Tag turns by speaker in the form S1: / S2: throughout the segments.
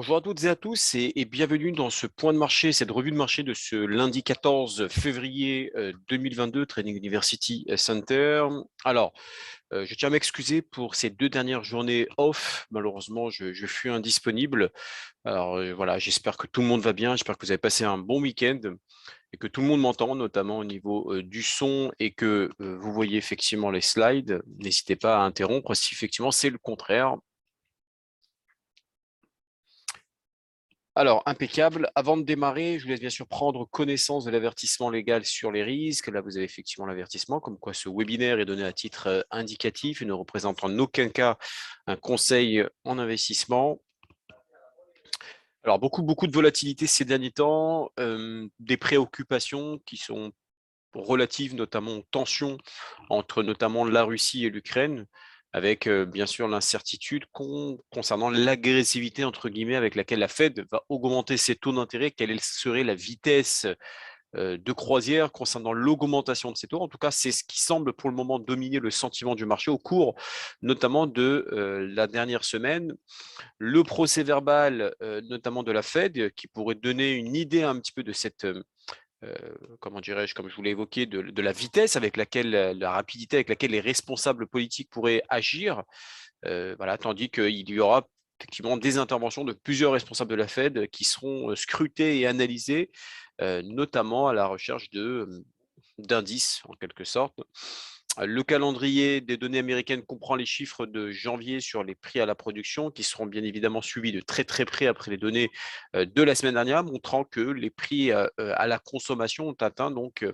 S1: Bonjour à toutes et à tous et bienvenue dans ce point de marché, cette revue de marché de ce lundi 14 février 2022, Trading University Center. Alors, je tiens à m'excuser pour ces deux dernières journées off. Malheureusement, je fus indisponible. Alors voilà, j'espère que tout le monde va bien, j'espère que vous avez passé un bon week-end et que tout le monde m'entend, notamment au niveau du son et que vous voyez effectivement les slides. N'hésitez pas à interrompre si effectivement c'est le contraire. Alors, impeccable. Avant de démarrer, je vous laisse bien sûr prendre connaissance de l'avertissement légal sur les risques. Là, vous avez effectivement l'avertissement, comme quoi ce webinaire est donné à titre indicatif et ne représente en aucun cas un conseil en investissement. Alors, beaucoup de volatilité ces derniers temps, des préoccupations qui sont relatives notamment aux tensions entre notamment la Russie et l'Ukraine, avec bien sûr l'incertitude concernant l'agressivité entre guillemets avec laquelle la Fed va augmenter ses taux d'intérêt, quelle serait la vitesse de croisière concernant l'augmentation de ces taux. En tout cas, c'est ce qui semble pour le moment dominer le sentiment du marché au cours notamment de la dernière semaine. Le procès verbal, notamment de la Fed, qui pourrait donner une idée un petit peu de cette comment dirais-je, comme je vous l'ai évoqué, de la vitesse avec laquelle, la rapidité avec laquelle les responsables politiques pourraient agir, voilà, tandis qu'il y aura effectivement des interventions de plusieurs responsables de la Fed qui seront scrutées et analysées, notamment à la recherche d'indices en quelque sorte. Le calendrier des données américaines comprend les chiffres de janvier sur les prix à la production qui seront bien évidemment suivis de très près après les données de la semaine dernière, montrant que les prix à la consommation ont atteint donc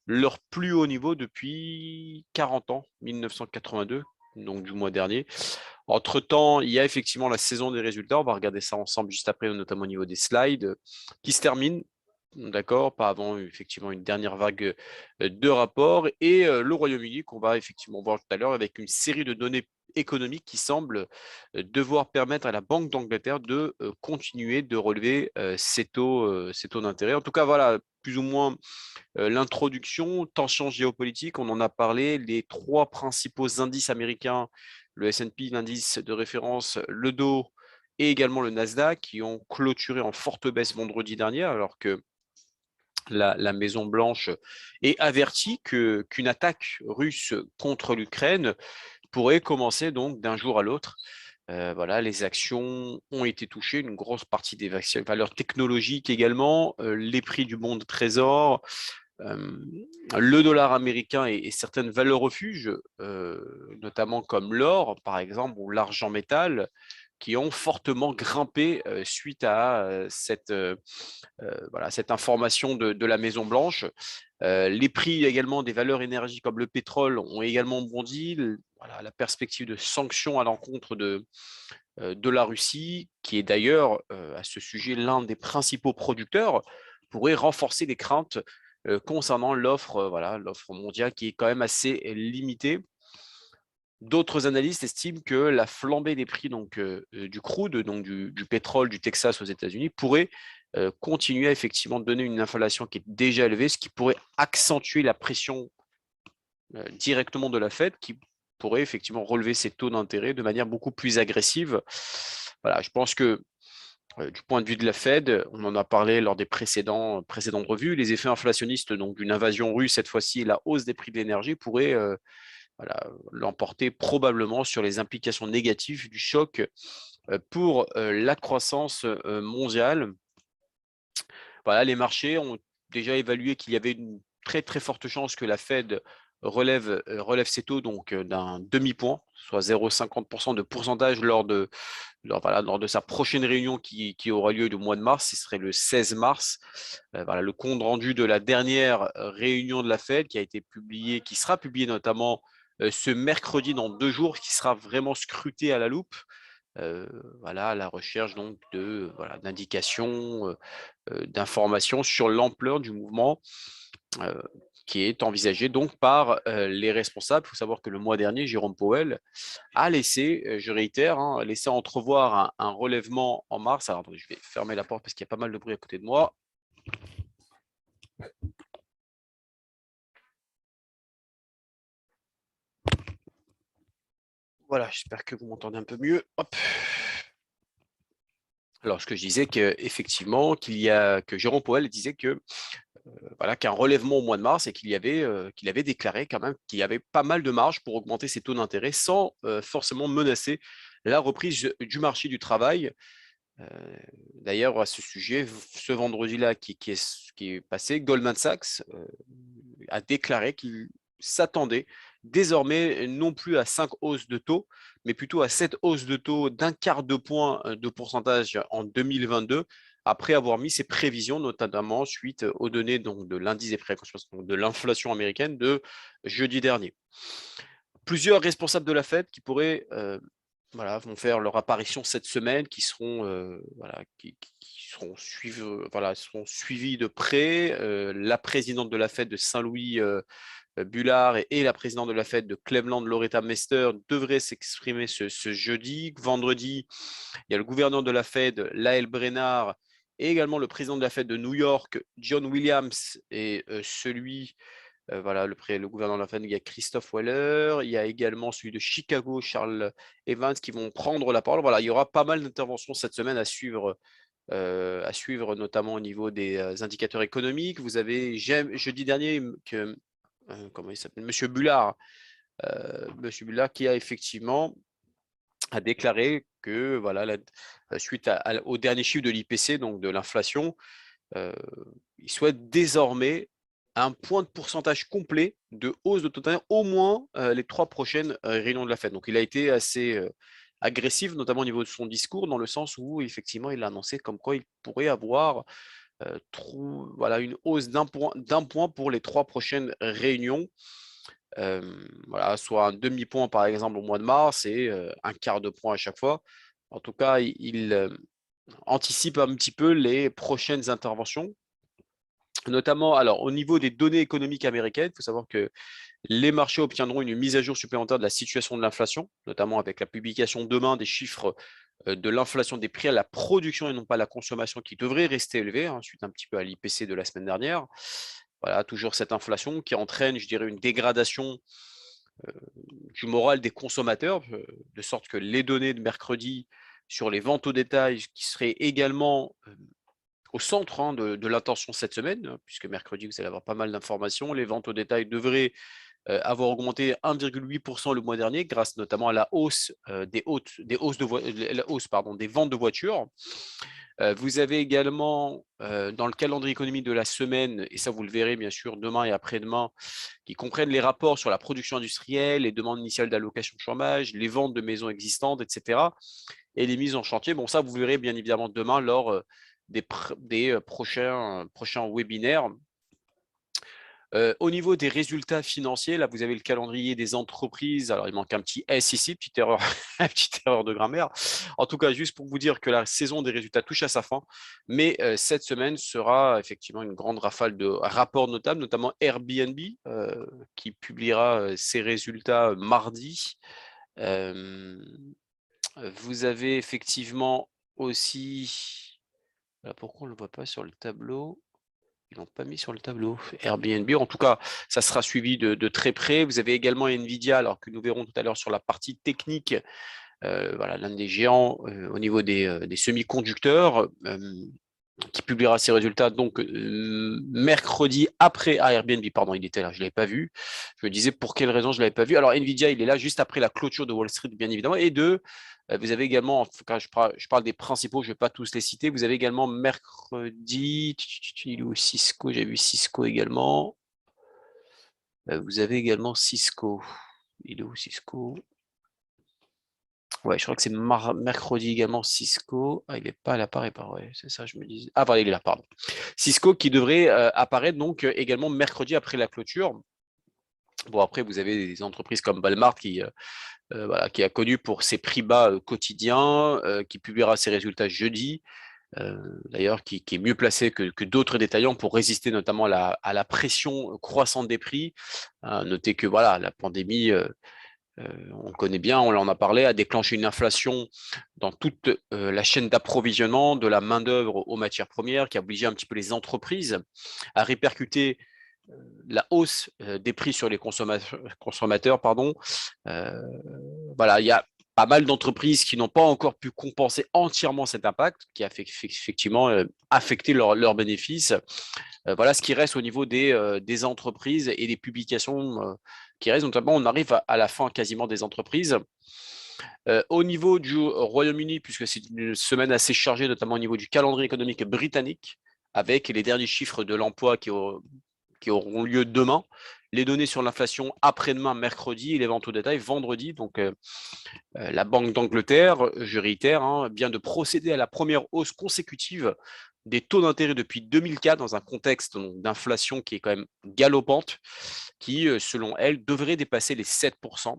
S1: leur plus haut niveau depuis 40 ans, 1982, donc du mois dernier. Entre-temps, il y a effectivement la saison des résultats. On va regarder ça ensemble juste après, notamment au niveau des slides, qui se termine. D'accord, pas avant effectivement une dernière vague de rapports et le Royaume-Uni qu'on va effectivement voir tout à l'heure avec une série de données économiques qui semblent devoir permettre à la Banque d'Angleterre de continuer de relever ces taux d'intérêt. En tout cas, voilà, plus ou moins l'introduction, tension géopolitique, on en a parlé, les trois principaux indices américains, le S&P, l'indice de référence, le Dow et également le Nasdaq, qui ont clôturé en forte baisse vendredi dernier, alors que la Maison-Blanche est avertie qu'une attaque russe contre l'Ukraine pourrait commencer donc d'un jour à l'autre. Voilà, les actions ont été touchées, une grosse partie des valeurs technologiques également, les prix du bon de trésor, le dollar américain et certaines valeurs refuges, notamment comme l'or, par exemple, ou l'argent métal, qui ont fortement grimpé suite à voilà, cette information de la Maison-Blanche. Les prix également des valeurs énergie comme le pétrole ont également bondi. Voilà, la perspective de sanctions à l'encontre de la Russie, qui est d'ailleurs à ce sujet l'un des principaux producteurs, pourrait renforcer les craintes concernant l'offre voilà, l'offre mondiale qui est quand même assez limitée. D'autres analystes estiment que la flambée des prix donc, du crude, donc du pétrole du Texas aux États-Unis, pourrait continuer à effectivement donner une inflation qui est déjà élevée, ce qui pourrait accentuer la pression directement de la Fed, qui pourrait effectivement relever ses taux d'intérêt de manière beaucoup plus agressive. Voilà, je pense que du point de vue de la Fed, on en a parlé lors des précédentes revues, les effets inflationnistes donc d'une invasion russe cette fois-ci, la hausse des prix de l'énergie pourrait voilà, l'emporter probablement sur les implications négatives du choc pour la croissance mondiale. Voilà, les marchés ont déjà évalué qu'il y avait une très forte chance que la Fed relève ses taux donc d'un demi-point, soit 0,50% de pourcentage lors de sa prochaine réunion qui aura lieu le mois de mars, ce serait le 16 mars. Voilà, le compte rendu de la dernière réunion de la Fed qui a été publié, qui sera publié notamment ce mercredi dans 2 jours, qui sera vraiment scruté à la loupe. Voilà, à la recherche donc voilà, d'indications, d'informations sur l'ampleur du mouvement euh, qui est envisagé donc par les responsables. Il faut savoir que le mois dernier, Jérôme Powell a laissé, je réitère, hein, laissé entrevoir un relèvement en mars. Alors attendez, je vais fermer la porte parce qu'il y a pas mal de bruit à côté de moi. Voilà, j'espère que vous m'entendez un peu mieux. Hop. Alors, ce que je disais qu'effectivement, que Jérôme Powell disait que voilà, qu'un relèvement au mois de mars et qu'il avait déclaré quand même qu'il y avait pas mal de marge pour augmenter ses taux d'intérêt sans forcément menacer la reprise du marché du travail. Euh, D'ailleurs, à ce sujet, ce vendredi-là qui est passé, Goldman Sachs a déclaré qu'il s'attendait désormais non plus à 5 hausses de taux, mais plutôt à 7 hausses de taux d'un quart de point de pourcentage en 2022, après avoir mis ses prévisions, notamment suite aux données donc, de l'indice des prix à la consommation, de l'inflation américaine de jeudi dernier. Plusieurs responsables de la Fed qui pourraient voilà, vont faire leur apparition cette semaine, qui seront, voilà, qui seront, voilà, seront suivis de près. La présidente de la Fed de Saint-Louis, Bullard, et la présidente de la Fed de Cleveland, Loretta Mester, devraient s'exprimer ce jeudi. Vendredi, il y a le gouverneur de la Fed, Lael Brainard, et également le président de la Fed de New York, John Williams, et celui voilà, le gouverneur de la Fed, il y a Christophe Waller, il y a également celui de Chicago, Charles Evans, qui vont prendre la parole. Voilà, il y aura pas mal d'interventions cette semaine à suivre notamment au niveau des indicateurs économiques. Vous avez jeudi dernier que comment il s'appelle, Monsieur Bullard qui a effectivement déclaré que voilà, suite au dernier chiffre de l'IPC, donc de l'inflation, il souhaite désormais un point de pourcentage complet de hausse de taux d'intérêt au moins les 3 prochaines réunions de la Fed. Donc il a été assez agressif, notamment au niveau de son discours, dans le sens où effectivement il a annoncé comme quoi il pourrait avoir voilà, une hausse d'un point pour les 3 prochaines réunions. Voilà, soit un demi-point par exemple au mois de mars et un quart de point à chaque fois. En tout cas, il anticipe un petit peu les prochaines interventions, notamment alors au niveau des données économiques américaines. Il faut savoir que les marchés obtiendront une mise à jour supplémentaire de la situation de l'inflation, notamment avec la publication demain des chiffres de l'inflation des prix à la production et non pas à la consommation, qui devrait rester élevée, hein, suite un petit peu à l'IPC de la semaine dernière. Voilà, toujours cette inflation qui entraîne, je dirais, une dégradation du moral des consommateurs, de sorte que les données de mercredi sur les ventes au détail, qui seraient également au centre de l'attention cette semaine, puisque mercredi, vous allez avoir pas mal d'informations. Les ventes au détail devraient avoir augmenté 1,8% le mois dernier, grâce notamment à la hausse des ventes de voitures. Vous avez également dans le calendrier économique de la semaine, et ça vous le verrez bien sûr demain et après-demain, qui comprennent les rapports sur la production industrielle, les demandes initiales d'allocation de chômage, les ventes de maisons existantes, etc. Et les mises en chantier. Bon, ça, vous verrez bien évidemment demain lors des prochains webinaires. Au niveau des résultats financiers, là, vous avez le calendrier des entreprises. Alors, il manque un petit S ici, petite erreur, petite erreur de grammaire. En tout cas, juste pour vous dire que la saison des résultats touche à sa fin. Mais cette semaine sera effectivement une grande rafale de rapports notables, notamment Airbnb, qui publiera ses résultats mardi. Vous avez effectivement aussi… pourquoi on ne le voit pas sur le tableau? Ils l'ont pas mis sur le tableau. Airbnb, en tout cas, ça sera suivi de très près. Vous avez également Nvidia, alors que nous verrons tout à l'heure sur la partie technique, voilà, l'un des géants au niveau des semi-conducteurs, qui publiera ses résultats donc mercredi après Airbnb, pardon, il était là, je ne l'avais pas vu. Je me disais pour quelle raison je ne l'avais pas vu. Alors Nvidia, il est là juste après la clôture de Wall Street, bien évidemment. Et vous avez également, quand je parle des principaux, je ne vais pas tous les citer, vous avez également mercredi, il est où Cisco, j'ai vu Cisco également. Vous avez également Cisco. Il est où Cisco? Ouais, je crois que c'est mercredi également Cisco. Ah, il n'est pas à l'appareil, ouais, c'est ça, je me disais. Ah, voilà, il est là, pardon. Cisco qui devrait apparaître donc également mercredi après la clôture. Bon, après, vous avez des entreprises comme Walmart voilà, qui a connu pour ses prix bas quotidiens, qui publiera ses résultats jeudi. D'ailleurs, qui est mieux placé que d'autres détaillants pour résister notamment à la pression croissante des prix. Notez que voilà, la pandémie, on connaît bien, on en a parlé, a déclenché une inflation dans toute la chaîne d'approvisionnement, de la main-d'œuvre aux matières premières, qui a obligé un petit peu les entreprises à répercuter la hausse des prix sur les consommateurs. Voilà, il y a pas mal d'entreprises qui n'ont pas encore pu compenser entièrement cet impact, qui a effectivement affecté leurs bénéfices. Voilà ce qui reste au niveau des entreprises et des publications qui restent. Notamment, on arrive à la fin quasiment des entreprises. Au niveau du Royaume-Uni, puisque c'est une semaine assez chargée, notamment au niveau du calendrier économique britannique, avec les derniers chiffres de l'emploi qui auront lieu demain, les données sur l'inflation après-demain, mercredi, et les ventes au détail vendredi. Donc, la Banque d'Angleterre, je réitère, vient de procéder à la première hausse consécutive des taux d'intérêt depuis 2004 dans un contexte d'inflation qui est quand même galopante, qui, selon elle, devrait dépasser les 7%.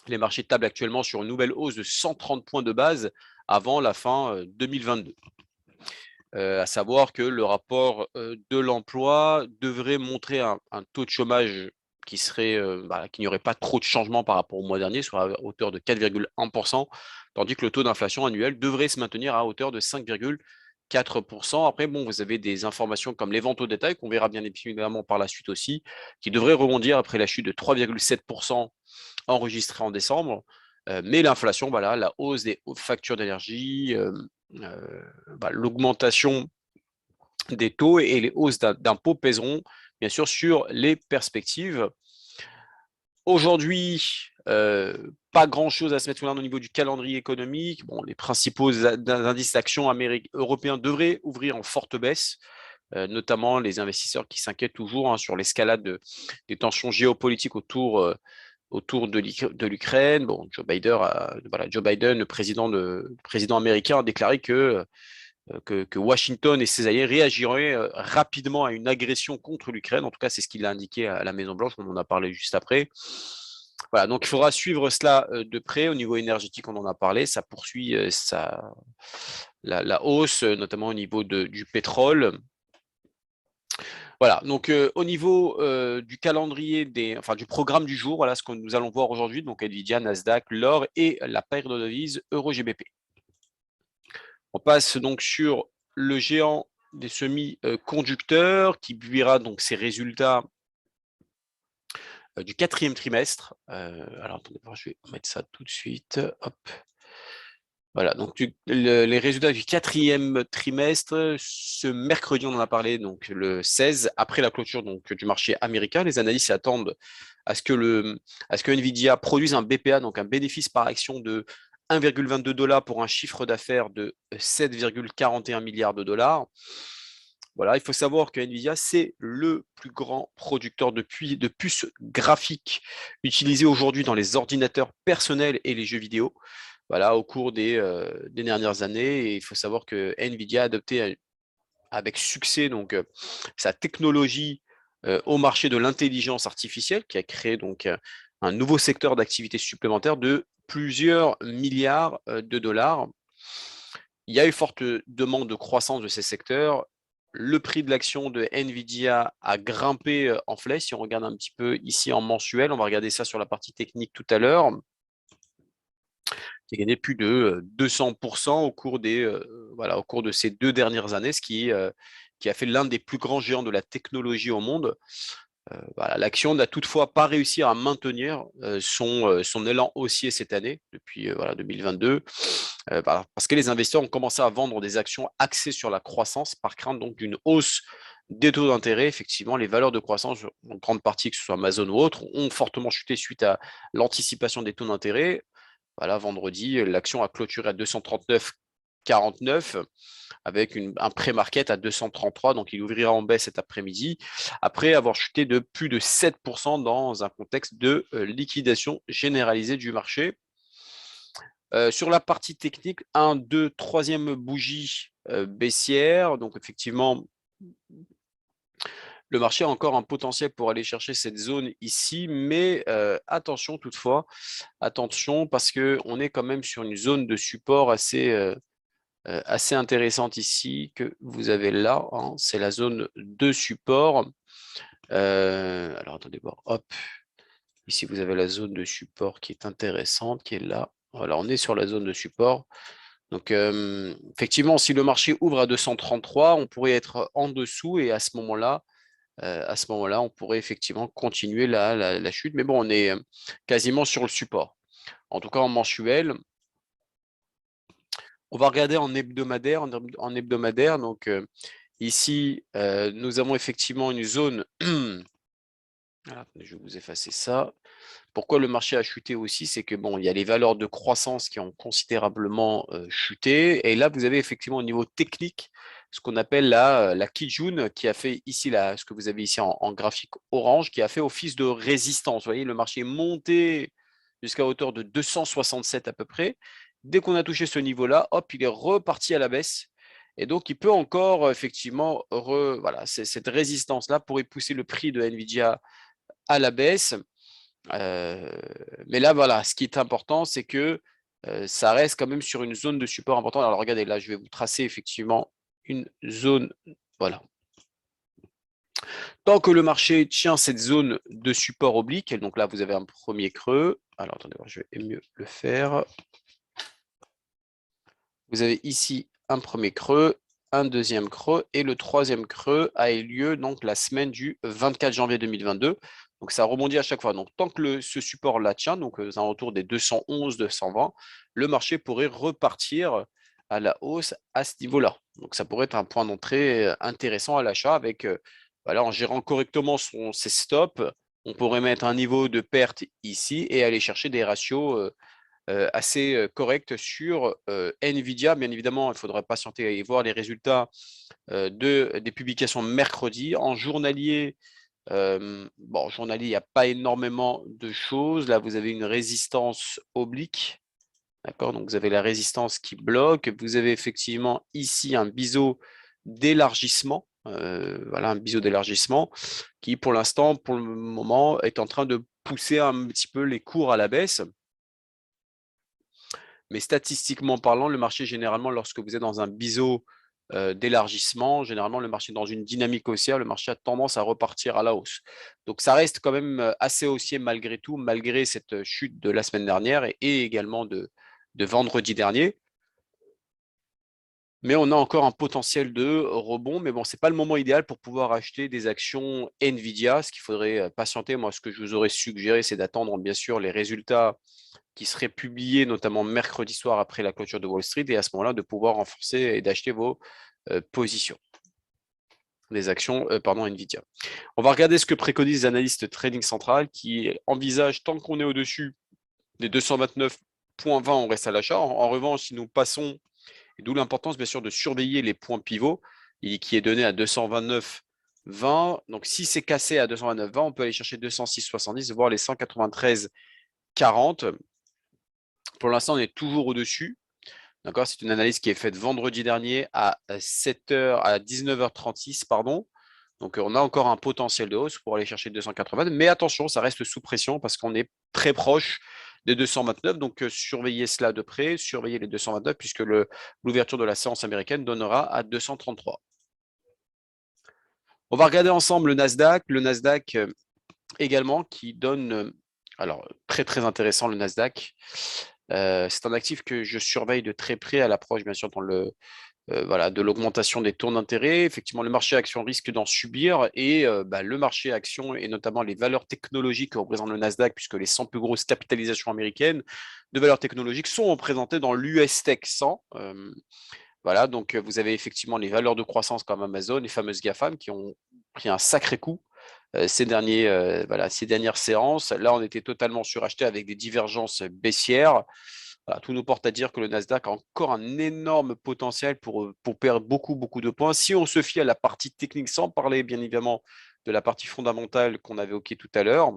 S1: Les marchés tablent actuellement sur une nouvelle hausse de 130 points de base avant la fin 2022. À savoir que le rapport de l'emploi devrait montrer un taux de chômage qui qui n'y aurait pas trop de changements par rapport au mois dernier, soit à hauteur de 4,1%, tandis que le taux d'inflation annuel devrait se maintenir à hauteur de 5,4%. Après, bon, vous avez des informations comme les ventes au détail, qu'on verra bien évidemment par la suite aussi, qui devraient rebondir après la chute de 3,7% enregistrée en décembre. Mais l'inflation, voilà, la hausse des factures d'énergie, l'augmentation des taux et les hausses d'impôts pèseront bien sûr sur les perspectives. Aujourd'hui, pas grand-chose à se mettre sous la main au niveau du calendrier économique. Bon, les principaux indices d'actions européens devraient ouvrir en forte baisse, notamment les investisseurs qui s'inquiètent toujours sur l'escalade des tensions géopolitiques autour de l'Ukraine. Bon, Joe Biden, le président américain, a déclaré que Washington et ses alliés réagiraient rapidement à une agression contre l'Ukraine. En tout cas, c'est ce qu'il a indiqué à la Maison-Blanche, on en a parlé juste après. Voilà, donc il faudra suivre cela de près. Au niveau énergétique, on en a parlé, ça poursuit la hausse, notamment au niveau du pétrole. Voilà, donc au niveau du calendrier, du programme du jour, voilà ce que nous allons voir aujourd'hui, donc Nvidia, Nasdaq, l'or et la paire de devises Euro-GBP. On passe donc sur le géant des semi-conducteurs qui publiera donc ses résultats du quatrième trimestre. Alors, attendez, je vais mettre ça tout de suite. Hop. Voilà, donc les résultats du quatrième trimestre, ce mercredi, on en a parlé, donc le 16, après la clôture donc, du marché américain. Les analystes s'attendent à ce que Nvidia produise un BPA, donc un bénéfice par action de 1,22 $ pour un chiffre d'affaires de 7,41 milliards de dollars. Voilà, il faut savoir que Nvidia, c'est le plus grand producteur de puces graphiques utilisées aujourd'hui dans les ordinateurs personnels et les jeux vidéo. Voilà, au cours des dernières années, et il faut savoir que Nvidia a adopté avec succès donc sa technologie au marché de l'intelligence artificielle, qui a créé donc un nouveau secteur d'activité supplémentaire de plusieurs milliards de dollars. Il y a eu forte demande de croissance de ces secteurs. Le prix de l'action de Nvidia a grimpé en flèche. Si on regarde un petit peu ici en mensuel, on va regarder ça sur la partie technique tout à l'heure, qui a gagné plus de 200% au cours de ces 2 dernières années, ce qui a fait l'un des plus grands géants de la technologie au monde. Voilà, l'action n'a toutefois pas réussi à maintenir son élan haussier cette année, depuis 2022, parce que les investisseurs ont commencé à vendre des actions axées sur la croissance par crainte donc d'une hausse des taux d'intérêt. Effectivement, les valeurs de croissance, en grande partie, que ce soit Amazon ou autres, ont fortement chuté suite à l'anticipation des taux d'intérêt. Voilà, vendredi, l'action a clôturé à 239,49 avec un pré-market à 233, donc il ouvrira en baisse cet après-midi, après avoir chuté de plus de 7% dans un contexte de liquidation généralisée du marché. Sur la partie technique, 1, 2, troisième bougie baissière, donc effectivement, le marché a encore un potentiel pour aller chercher cette zone ici, mais attention toutefois, attention parce qu'on est quand même sur une zone de support assez intéressante ici que vous avez là, c'est la zone de support. Alors attendez voir, hop, ici vous avez la zone de support qui est intéressante, qui est là. Voilà, on est sur la zone de support. Donc effectivement, si le marché ouvre à 233, on pourrait être en dessous et à ce moment-là, on pourrait effectivement continuer la chute. Mais bon, on est quasiment sur le support. en tout cas en mensuel. On va regarder en hebdomadaire. Donc, ici, nous avons effectivement une zone. Voilà, je vais vous effacer ça. Pourquoi le marché a chuté aussi, c'est que bon, il y a les valeurs de croissance qui ont considérablement chuté. Et là, vous avez effectivement au niveau technique ce qu'on appelle la Kijun qui a fait ici, ce que vous avez ici en graphique orange, qui a fait office de résistance. Vous voyez, le marché est monté jusqu'à hauteur de 267 à peu près. Dès qu'on a touché ce niveau-là, hop, il est reparti à la baisse. Et donc, il peut encore effectivement, voilà, cette résistance-là pourrait pousser le prix de Nvidia à la baisse. Mais là, voilà, ce qui est important, c'est que ça reste quand même sur une zone de support importante. Alors, regardez, là, je vais vous tracer effectivement une zone. Voilà. Tant que le marché tient cette zone de support oblique, donc là, vous avez un premier creux. Alors, attendez, je vais mieux le faire. Vous avez ici un premier creux, un deuxième creux, et le troisième creux a eu lieu donc la semaine du 24 janvier 2022. Donc ça rebondit à chaque fois. Donc tant que ce support là tient, donc aux alentours des 211, 220, le marché pourrait repartir à la hausse à ce niveau-là. Donc ça pourrait être un point d'entrée intéressant à l'achat avec, voilà, en gérant correctement ses stops, on pourrait mettre un niveau de perte ici et aller chercher des ratios assez correcte sur Nvidia. Bien évidemment, il faudra patienter et voir les résultats des publications mercredi. En journalier, journalier, il n'y a pas énormément de choses. Là, vous avez une résistance oblique. D'accord, donc vous avez la résistance qui bloque. Vous avez effectivement ici un biseau d'élargissement. Voilà, un biseau d'élargissement qui, pour l'instant, pour le moment, est en train de pousser un petit peu les cours à la baisse. Mais statistiquement parlant, le marché, généralement, lorsque vous êtes dans un biseau d'élargissement, généralement, le marché est dans une dynamique haussière, le marché a tendance à repartir à la hausse. Donc, ça reste quand même assez haussier malgré tout, malgré cette chute de la semaine dernière et également de vendredi dernier. Mais on a encore un potentiel de rebond. Mais bon, ce n'est pas le moment idéal pour pouvoir acheter des actions Nvidia. Ce qu'il faudrait patienter, moi, ce que je vous aurais suggéré, c'est d'attendre, bien sûr, les résultats qui seraient publiés, notamment mercredi soir après la clôture de Wall Street, et à ce moment-là, de pouvoir renforcer et d'acheter vos positions des actions Nvidia. On va regarder ce que préconisent les analystes Trading Central qui envisagent, tant qu'on est au-dessus des 229,20, on reste à l'achat. En revanche, si nous passons, et d'où l'importance bien sûr de surveiller les points pivots, qui est donné à 229,20. Donc si c'est cassé à 229,20, on peut aller chercher 206,70, voire les 193,40. Pour l'instant, on est toujours au-dessus. D'accord, c'est une analyse qui est faite vendredi dernier à 19h36, pardon. Donc, on a encore un potentiel de hausse pour aller chercher 280. Mais attention, ça reste sous pression parce qu'on est très proche des 229. Donc, surveillez cela de près, surveillez les 229 puisque l'ouverture de la séance américaine donnera à 233. On va regarder ensemble le Nasdaq. Le Nasdaq également qui donne, alors très très intéressant le Nasdaq. C'est un actif que je surveille de très près à l'approche, bien sûr, de l'augmentation des taux d'intérêt. Effectivement, le marché action risque d'en subir et le marché action et notamment les valeurs technologiques que représente le Nasdaq, puisque les 100 plus grosses capitalisations américaines de valeurs technologiques sont représentées dans l'US Tech 100. Voilà, donc vous avez effectivement les valeurs de croissance comme Amazon, les fameuses GAFAM qui ont pris un sacré coup ces dernières séances. Là, on était totalement suracheté avec des divergences baissières. Voilà, tout nous porte à dire que le Nasdaq a encore un énorme potentiel pour perdre beaucoup, beaucoup de points. Si on se fie à la partie technique, sans parler bien évidemment de la partie fondamentale qu'on avait évoquée tout à l'heure,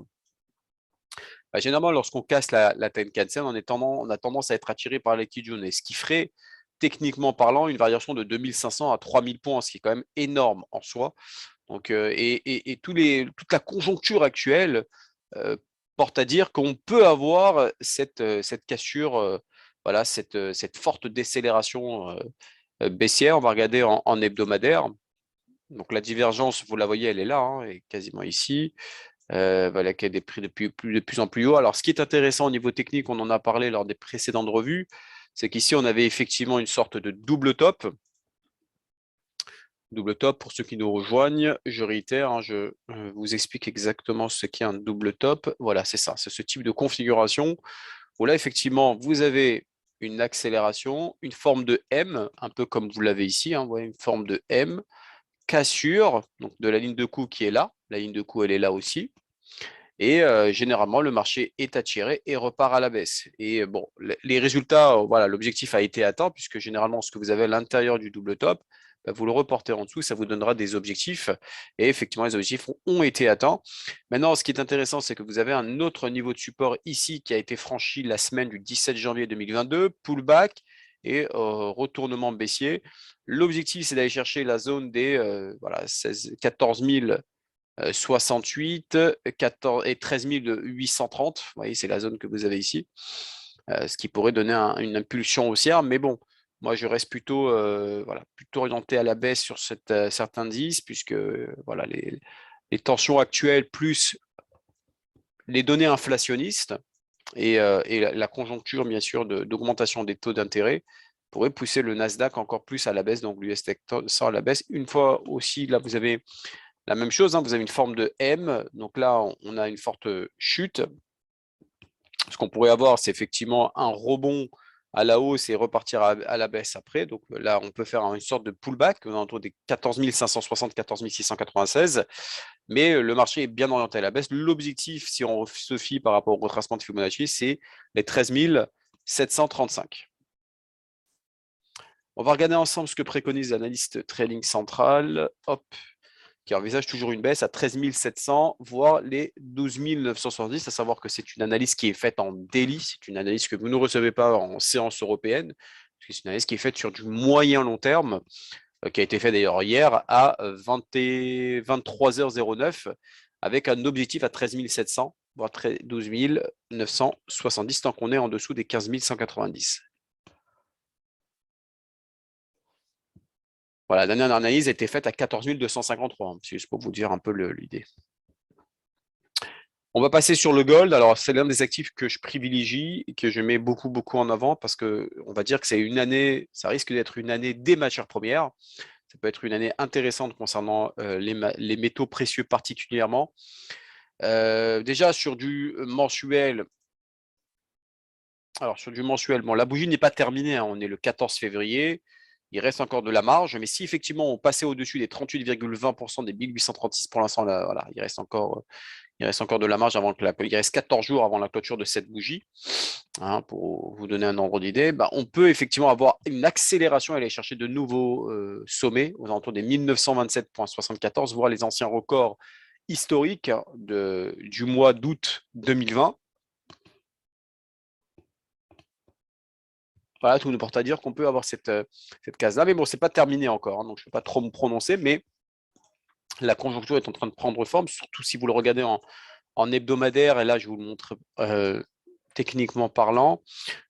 S1: généralement, lorsqu'on casse la Tenkan-sen, on a tendance à être attiré par les Kijun. Et ce qui ferait, techniquement parlant, une variation de 2500 à 3000 points, ce qui est quand même énorme en soi. Donc, toute la conjoncture actuelle porte à dire qu'on peut avoir cette cassure, voilà, cette forte décélération baissière. On va regarder en hebdomadaire. Donc la divergence, vous la voyez, elle est là, hein, est quasiment ici. Voilà, qui a des prix de plus en plus haut. Alors, ce qui est intéressant au niveau technique, on en a parlé lors des précédentes revues, c'est qu'ici, on avait effectivement une sorte de double top. Double top, pour ceux qui nous rejoignent, je réitère, hein, je vous explique exactement ce qu'est un double top. Voilà, c'est ça, c'est ce type de configuration où là, effectivement, vous avez une accélération, une forme de M, un peu comme vous l'avez ici, hein, vous voyez une forme de M, cassure donc de la ligne de coup qui est là, la ligne de coup elle est là aussi, et généralement le marché est attiré et repart à la baisse. Et bon, les résultats, voilà, l'objectif a été atteint puisque généralement ce que vous avez à l'intérieur du double top, bah, vous le reportez en dessous, ça vous donnera des objectifs et effectivement les objectifs ont été atteints. Maintenant, ce qui est intéressant, c'est que vous avez un autre niveau de support ici qui a été franchi la semaine du 17 janvier 2022, pullback et retournement baissier. L'objectif, c'est d'aller chercher la zone des voilà, 14 068, 14 et 13 830. Vous voyez, c'est la zone que vous avez ici, ce qui pourrait donner une impulsion haussière. Mais bon, moi, je reste plutôt, voilà, plutôt orienté à la baisse sur cet indice, puisque voilà, les tensions actuelles plus les données inflationnistes et la conjoncture, bien sûr, d'augmentation des taux d'intérêt pourrait pousser le Nasdaq encore plus à la baisse, donc l'US Tech 100 à la baisse. Une fois aussi, là, vous avez la même chose, hein, vous avez une forme de M, donc là, on a une forte chute. Ce qu'on pourrait avoir, c'est effectivement un rebond à la hausse et repartir à la baisse après. Donc là, on peut faire une sorte de pullback autour des 14 560, 14 696. Mais le marché est bien orienté à la baisse. L'objectif, si on se fie par rapport au retracement de Fibonacci, c'est les 13 735. On va regarder ensemble ce que préconise l'analyste Trading Central. Hop, qui envisage toujours une baisse à 13 700, voire les 12 970, à savoir que c'est une analyse qui est faite en daily, c'est une analyse que vous ne recevez pas en séance européenne, c'est une analyse qui est faite sur du moyen long terme, qui a été faite d'ailleurs hier à 23h09, avec un objectif à 13 700, voire 12 970, tant qu'on est en dessous des 15 190. Voilà, la dernière analyse a été faite à 14 253, hein, juste pour vous dire un peu l'idée. On va passer sur le gold. Alors, c'est l'un des actifs que je privilégie et que je mets beaucoup, beaucoup en avant parce que on va dire que c'est une année, ça risque d'être une année des matières premières. Ça peut être une année intéressante concernant les métaux précieux particulièrement. Déjà, sur du mensuel, alors sur du mensuel, bon, la bougie n'est pas terminée, hein, on est le 14 février. Il reste encore de la marge, mais si effectivement on passait au-dessus des 38,20% des 1836 pour l'instant, voilà, il reste encore de la marge avant que il reste 14 jours avant la clôture de cette bougie. Hein, pour vous donner un ordre d'idée, bah, on peut effectivement avoir une accélération et aller chercher de nouveaux sommets aux alentours des 1927,74, voire les anciens records historiques du mois d'août 2020. Voilà, tout nous porte à dire qu'on peut avoir cette case-là. Mais bon, ce n'est pas terminé encore, hein, donc je ne vais pas trop me prononcer, mais la conjoncture est en train de prendre forme, surtout si vous le regardez en hebdomadaire, et là, je vous le montre techniquement parlant.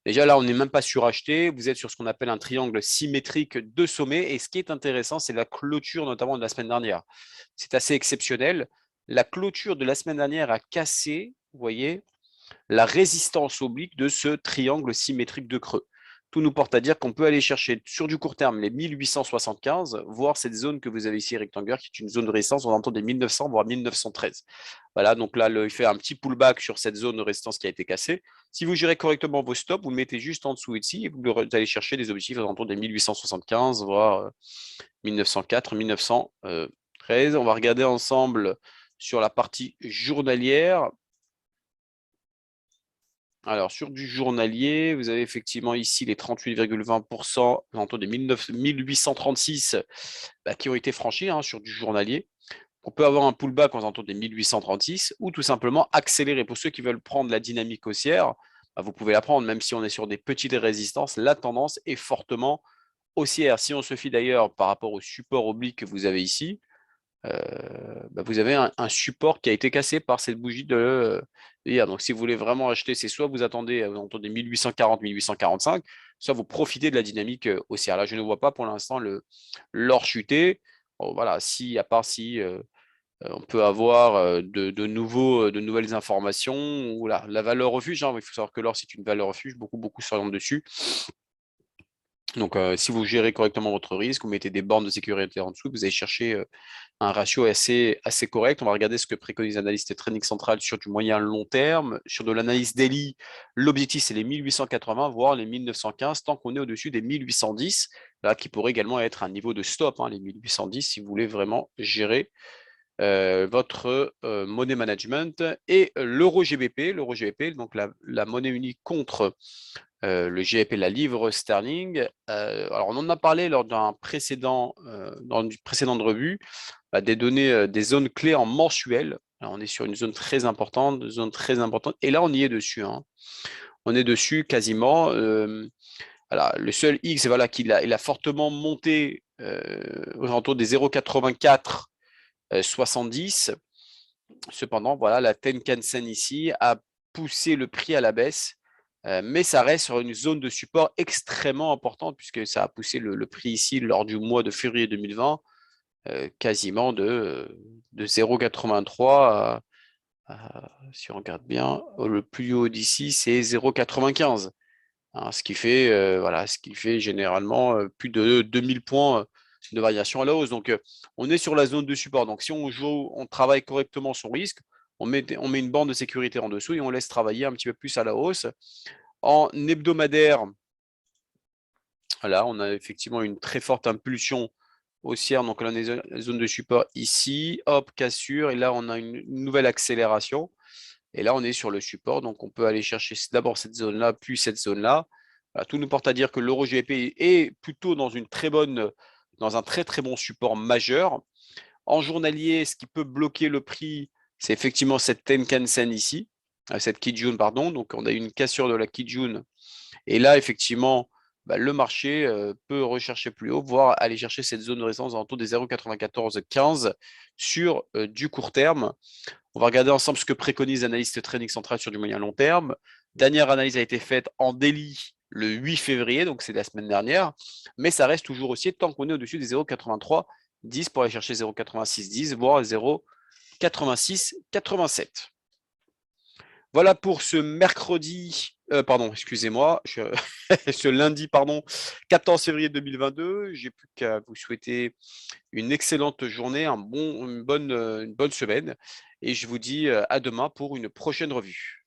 S1: Déjà, là, on n'est même pas suracheté. Vous êtes sur ce qu'on appelle un triangle symétrique de sommet. Et ce qui est intéressant, c'est la clôture, notamment de la semaine dernière. C'est assez exceptionnel. La clôture de la semaine dernière a cassé, vous voyez, la résistance oblique de ce triangle symétrique de creux. Tout nous porte à dire qu'on peut aller chercher sur du court terme les 1875, voire cette zone que vous avez ici rectangulaire, qui est une zone de résistance, on entend des 1900, voire 1913. Voilà, donc là, il fait un petit pullback sur cette zone de résistance qui a été cassée. Si vous gérez correctement vos stops, vous le mettez juste en dessous ici et vous allez chercher des objectifs aux alentours des 1875, voire 1904, 1913. On va regarder ensemble sur la partie journalière. Alors, sur du journalier, vous avez effectivement ici les 38,20% autour des 1836 qui ont été franchis sur du journalier. On peut avoir un pullback aux alentours des 1836 ou tout simplement accélérer. Pour ceux qui veulent prendre la dynamique haussière, vous pouvez la prendre, même si on est sur des petites résistances. La tendance est fortement haussière. Si on se fie d'ailleurs par rapport au support oblique que vous avez ici, vous avez un support qui a été cassé par cette bougie hier. Donc, si vous voulez vraiment acheter, c'est soit vous attendez autour des 1840, 1845, soit vous profitez de la dynamique haussière. Là, je ne vois pas pour l'instant l'or chuter. Bon, voilà, à part si on peut avoir de nouvelles informations ou la valeur refuge. Il faut savoir que l'or, c'est une valeur refuge. Beaucoup s'orientent dessus. Donc, si vous gérez correctement votre risque, vous mettez des bornes de sécurité en dessous, vous allez chercher un ratio assez correct. On va regarder ce que préconise l'analyste trading central sur du moyen long terme. Sur de l'analyse daily, l'objectif, c'est les 1880, voire les 1915, tant qu'on est au-dessus des 1810, là, qui pourrait également être un niveau de stop, les 1810, si vous voulez vraiment gérer votre money management. Et l'euro GBP, donc la monnaie unique contre le GBP, la livre sterling. Alors, on en a parlé lors d'un précédent, dans une précédente revue, des données, des zones clés en mensuel. Alors, on est sur une zone très importante, et là, on y est dessus. On est dessus quasiment. Voilà, le seul X, voilà, il a fortement monté aux alentours des 0,84 70. Cependant, voilà, la Tenkan-sen ici a poussé le prix à la baisse, mais ça reste sur une zone de support extrêmement importante puisque ça a poussé le prix ici lors du mois de février 2020 quasiment de 0,83 si on regarde bien, le plus haut d'ici c'est 0,95. Ce qui fait, voilà, ce qui fait généralement plus de 2000 points de variation à la hausse. Donc, on est sur la zone de support. Donc, si on travaille correctement son risque, on met une bande de sécurité en dessous et on laisse travailler un petit peu plus à la hausse. En hebdomadaire, là, on a effectivement une très forte impulsion haussière. Donc, là, on est la zone de support ici. Hop, cassure. Et là, on a une nouvelle accélération. Et là, on est sur le support. Donc, on peut aller chercher d'abord cette zone-là, puis cette zone-là. Voilà, tout nous porte à dire que l'euro GBP est plutôt dans un très très bon support majeur. En journalier, ce qui peut bloquer le prix, c'est effectivement cette Tenkan-sen ici, cette Kijun, pardon. Donc, on a une cassure de la Kijun. Et là, effectivement, le marché peut rechercher plus haut, voire aller chercher cette zone de résistance autour des 0,9415 sur du court terme. On va regarder ensemble ce que préconise l'analyste trading central sur du moyen long terme. Dernière analyse a été faite en daily le 8 février, donc c'est la semaine dernière, mais ça reste toujours aussi tant qu'on est au-dessus des 0,8310 pour aller chercher 0,8610, voire 0,8687. Voilà pour ce mercredi, pardon, excusez-moi, ce lundi, pardon, 14 février 2022. J'ai plus qu'à vous souhaiter une excellente journée, une bonne semaine. Et je vous dis à demain pour une prochaine revue.